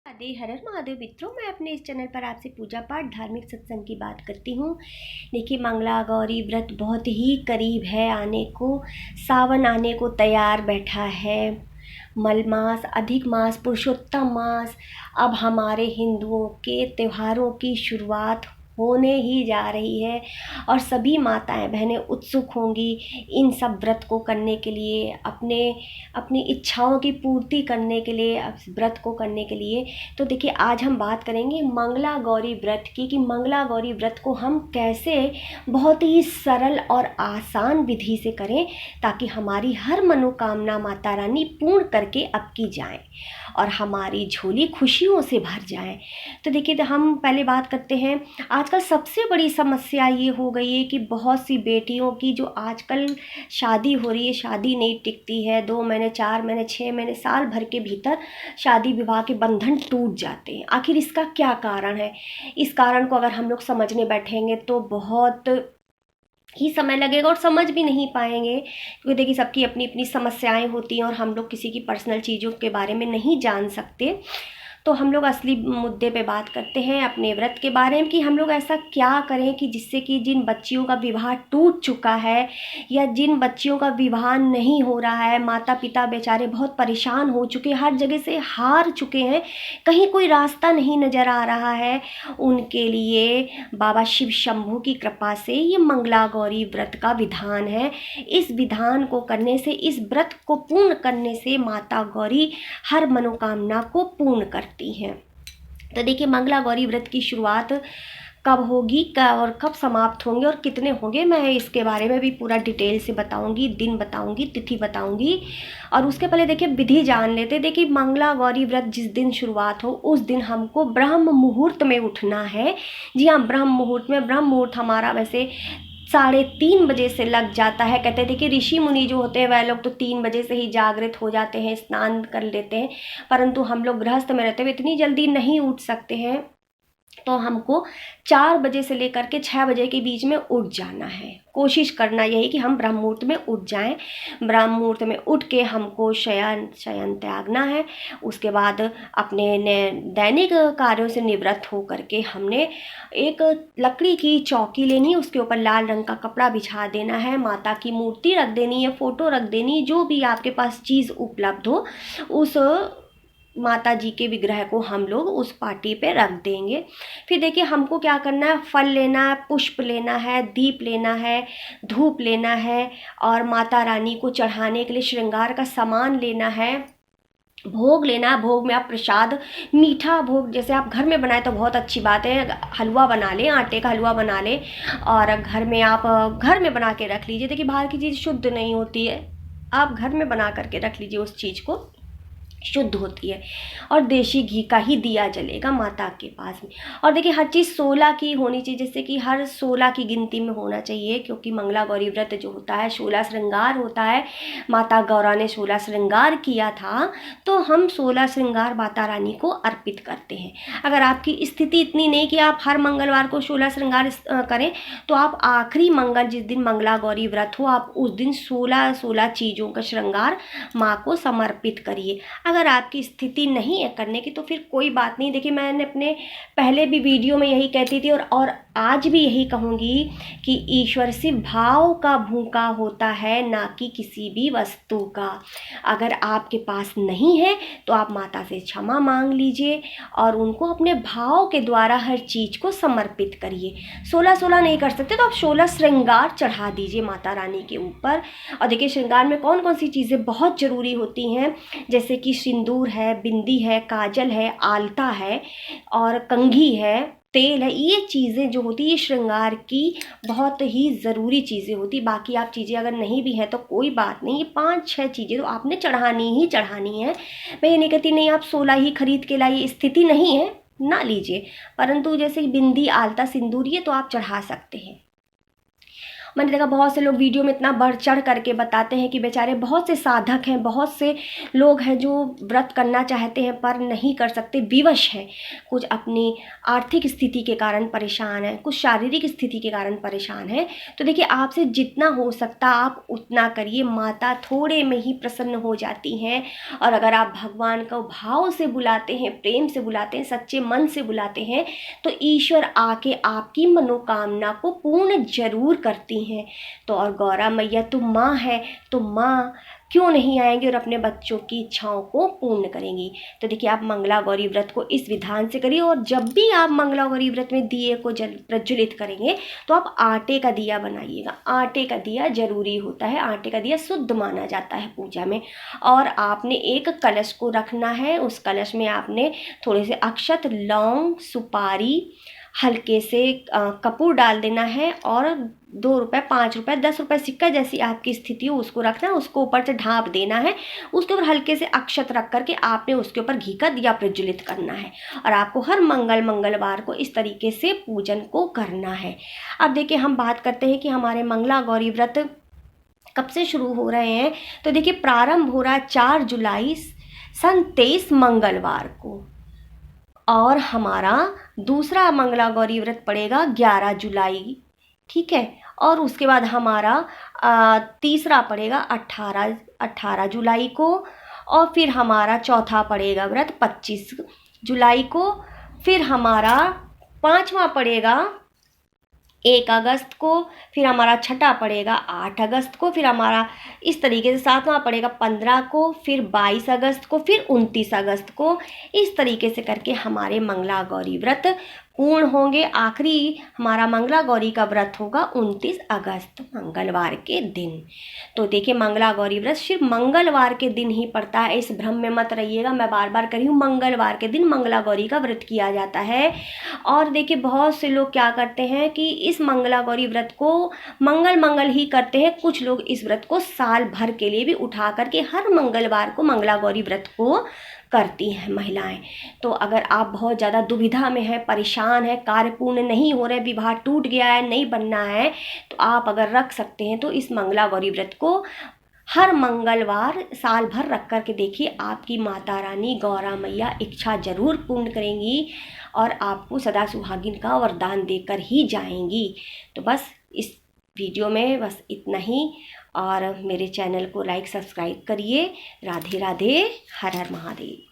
राधे हर हर महादेव मित्रों, मैं अपने इस चैनल पर आपसे पूजा पाठ धार्मिक सत्संग की बात करती हूँ। देखिए, मंगला गौरी व्रत बहुत ही करीब है आने को। सावन आने को तैयार बैठा है। मल मास, अधिक मास, पुरुषोत्तम मास, अब हमारे हिंदुओं के त्योहारों की शुरुआत होने ही जा रही है और सभी माताएं बहनें उत्सुक होंगी इन सब व्रत को करने के लिए, अपनी इच्छाओं की पूर्ति करने के लिए, व्रत को करने के लिए। तो देखिए, आज हम बात करेंगे मंगला गौरी व्रत की कि मंगला गौरी व्रत को हम कैसे बहुत ही सरल और आसान विधि से करें ताकि हमारी हर मनोकामना माता रानी पूर्ण करके अब की जाए और हमारी झोली खुशियों से भर जाए। तो देखिए, तो हम पहले बात करते हैं। आजकल सबसे बड़ी समस्या ये हो गई है कि बहुत सी बेटियों की जो आजकल शादी हो रही है, शादी नहीं टिकती है। 2 महीने, 4 महीने, 6 महीने, साल भर के भीतर शादी विवाह के बंधन टूट जाते हैं। आखिर इसका क्या कारण है? इस कारण को अगर हम लोग समझने बैठेंगे तो बहुत ही समय लगेगा और समझ भी नहीं पाएंगे, क्योंकि देखिए, सबकी अपनी अपनी समस्याएं होती हैं और हम लोग किसी की पर्सनल चीज़ों के बारे में नहीं जान सकते। तो हम लोग असली मुद्दे पे बात करते हैं अपने व्रत के बारे में कि हम लोग ऐसा क्या करें कि जिससे कि जिन बच्चियों का विवाह टूट चुका है या जिन बच्चियों का विवाह नहीं हो रहा है, माता पिता बेचारे बहुत परेशान हो चुके, हर जगह से हार चुके हैं, कहीं कोई रास्ता नहीं नज़र आ रहा है, उनके लिए बाबा शिव शंभू की कृपा से ये मंगला गौरी व्रत का विधान है। इस विधान को करने से, इस व्रत को पूर्ण करने से माता गौरी हर मनोकामना को पूर्ण करती हैं। तो देखिए, मंगला गौरी व्रत की शुरुआत कब होगी और कब समाप्त होंगे और कितने होंगे, मैं इसके बारे में भी पूरा डिटेल से बताऊंगी, दिन बताऊंगी, तिथि बताऊंगी। और उसके पहले देखिए विधि जान लेते। देखिए, मंगला गौरी व्रत जिस दिन शुरुआत हो उस दिन हमको ब्रह्म मुहूर्त में उठना है। जी हाँ, ब्रह्म मुहूर्त में। ब्रह्म मुहूर्त हमारा वैसे 3:30 बजे से लग जाता है। कहते थे कि ऋषि मुनि जो होते हैं वह लोग तो 3 बजे से ही जागृत हो जाते हैं, स्नान कर लेते हैं, परंतु हम लोग गृहस्थ में रहते हुए इतनी जल्दी नहीं उठ सकते हैं। तो हमको 4 बजे से लेकर के 6 बजे के बीच में उठ जाना है। कोशिश करना यही कि हम ब्रह्म मुहूर्त में उठ जाएं। ब्रह्म मुहूर्त में उठ के हमको शयन त्यागना है। उसके बाद अपने दैनिक कार्यों से निवृत्त हो करके हमने एक लकड़ी की चौकी लेनी, उसके ऊपर लाल रंग का कपड़ा बिछा देना है, माता की मूर्ति रख देनी है, फ़ोटो रख देनी, जो भी आपके पास चीज़ उपलब्ध हो उस माता जी के विग्रह को हम लोग उस पार्टी पे रख देंगे। फिर देखिए, हमको क्या करना है, फल लेना है, पुष्प लेना है, दीप लेना है, धूप लेना है और माता रानी को चढ़ाने के लिए श्रृंगार का सामान लेना है, भोग लेना है। भोग में आप प्रसाद, मीठा भोग जैसे आप घर में बनाए तो बहुत अच्छी बात है, हलवा बना लें, आटे का हलवा बना लें और घर में आप घर में बना के रख लीजिए। देखिए, बाहर की चीज़ शुद्ध नहीं होती है, आप घर में बना करके रख लीजिए, उस चीज़ को शुद्ध होती है। और देशी घी का ही दिया जलेगा माता के पास में। और देखिए, हर चीज़ 16 की होनी चाहिए, जैसे कि हर 16 की गिनती में होना चाहिए, क्योंकि मंगला गौरी व्रत जो होता है 16 श्रृंगार होता है। माता गौरा ने 16 श्रृंगार किया था, तो हम 16 श्रृंगार माता रानी को अर्पित करते हैं। अगर आपकी स्थिति इतनी नहीं कि आप हर मंगलवार को 16 श्रृंगार करें, तो आप आखिरी मंगल जिस दिन मंगला गौरी व्रत हो, आप उस दिन 16 चीज़ों का श्रृंगार माँ को समर्पित करिए। अगर आपकी स्थिति नहीं है करने की तो फिर कोई बात नहीं। देखिए, मैंने अपने पहले भी वीडियो में यही कहती थी और आज भी यही कहूँगी कि ईश्वर सिर्फ भाव का भूखा होता है, ना कि किसी भी वस्तु का। अगर आपके पास नहीं है तो आप माता से क्षमा मांग लीजिए और उनको अपने भाव के द्वारा हर चीज़ को समर्पित करिए। 16 नहीं कर सकते तो आप 16 श्रृंगार चढ़ा दीजिए माता रानी के ऊपर। और देखिए, श्रृंगार में कौन कौन सी चीज़ें बहुत ज़रूरी होती हैं, जैसे कि सिंदूर है, बिंदी है, काजल है, आलता है और कंघी है, तेल है। ये चीज़ें जो होती है ये श्रृंगार की बहुत ही ज़रूरी चीज़ें होती। बाकी आप चीज़ें अगर नहीं भी हैं तो कोई बात नहीं, ये 5-6 चीज़ें तो आपने चढ़ानी ही चढ़ानी है। मैं ये नहीं कहती नहीं आप 16 ही खरीद के लाइए, स्थिति नहीं है ना लीजिए, परंतु जैसे बिंदी, आलता, सिंदूर ये तो आप चढ़ा सकते हैं। मैंने देखा बहुत से लोग वीडियो में इतना बढ़ चढ़ करके बताते हैं कि बेचारे बहुत से साधक हैं, बहुत से लोग हैं जो व्रत करना चाहते हैं पर नहीं कर सकते, विवश हैं, कुछ अपनी आर्थिक स्थिति के कारण परेशान हैं, कुछ शारीरिक स्थिति के कारण परेशान हैं। तो देखिए आपसे जितना हो सकता आप उतना करिए, माता थोड़े में ही प्रसन्न हो जाती हैं। और अगर आप भगवान को भाव से बुलाते हैं, प्रेम से बुलाते हैं, सच्चे मन से बुलाते हैं तो ईश्वर आके आपकी मनोकामना को पूर्ण जरूर करती हैं। तो और गौरा मैया तो माँ है, तो माँ क्यों नहीं आएंगी और अपने बच्चों की इच्छाओं को पूर्ण करेंगी। तो देखिए आप मंगला गौरी व्रत को इस विधान से करिए। और जब भी आप मंगला गौरी व्रत में दिए को प्रज्वलित करेंगे तो आप आटे का दिया बनाइएगा। आटे का दिया जरूरी होता है, आटे का दिया शुद्ध माना जाता है पूजा में। और आपने एक कलश को रखना है, उस कलश में आपने थोड़े से अक्षत, लौंग, सुपारी, हल्के से कपूर डाल देना है और 2 रुपये, 5 रुपये, 10 रुपये सिक्का जैसी आपकी स्थिति हो उसको रखना है, उसको ऊपर से ढाँप देना है। उसके ऊपर हल्के से अक्षत रख करके आपने उसके ऊपर घी का दिया प्रज्वलित करना है। और आपको हर मंगलवार को इस तरीके से पूजन को करना है। अब देखिए हम बात करते हैं कि हमारे मंगला गौरी व्रत कब से शुरू हो रहे हैं। तो देखिए प्रारंभ हो रहा है 4 जुलाई सन 23 मंगलवार को, और हमारा दूसरा मंगला गौरी व्रत पड़ेगा 11 जुलाई, ठीक है। और उसके बाद हमारा तीसरा पड़ेगा 18 जुलाई को। और फिर हमारा चौथा पड़ेगा व्रत 25 जुलाई को। फिर हमारा पांचवा पड़ेगा 1 अगस्त को। फिर हमारा छठा पड़ेगा 8 अगस्त को। फिर हमारा इस तरीके से सातवां पड़ेगा 15 को। फिर 22 अगस्त को। फिर 29 अगस्त को। इस तरीके से करके हमारे मंगला गौरी व्रत पूर्ण होंगे। आखिरी हमारा मंगला गौरी का व्रत होगा 29 अगस्त मंगलवार के दिन। तो देखिए मंगला गौरी व्रत सिर्फ मंगलवार के दिन ही पड़ता है, इस भ्रम में मत रहिएगा। मैं बार बार कह रही हूँ, मंगलवार के दिन मंगला गौरी का व्रत किया जाता है। और देखिए बहुत से लोग क्या करते हैं कि इस मंगला गौरी व्रत को मंगल ही करते हैं। कुछ लोग इस व्रत को साल भर के लिए भी उठा करके हर मंगलवार को मंगला गौरी व्रत को करती हैं महिलाएं। तो अगर आप बहुत ज़्यादा दुविधा में हैं, परेशान हैं, कार्य पूर्ण नहीं हो रहे, विवाह टूट गया है, नहीं बनना है, तो आप अगर रख सकते हैं तो इस मंगला गौरी व्रत को हर मंगलवार साल भर रख कर के देखिए, आपकी माता रानी गौरा मैया इच्छा जरूर पूर्ण करेंगी और आपको सदा सुहागिन का वरदान देकर ही जाएंगी। तो बस इस वीडियो में बस इतना ही। और मेरे चैनल को लाइक सब्सक्राइब करिए। राधे राधे, हर हर महादेव।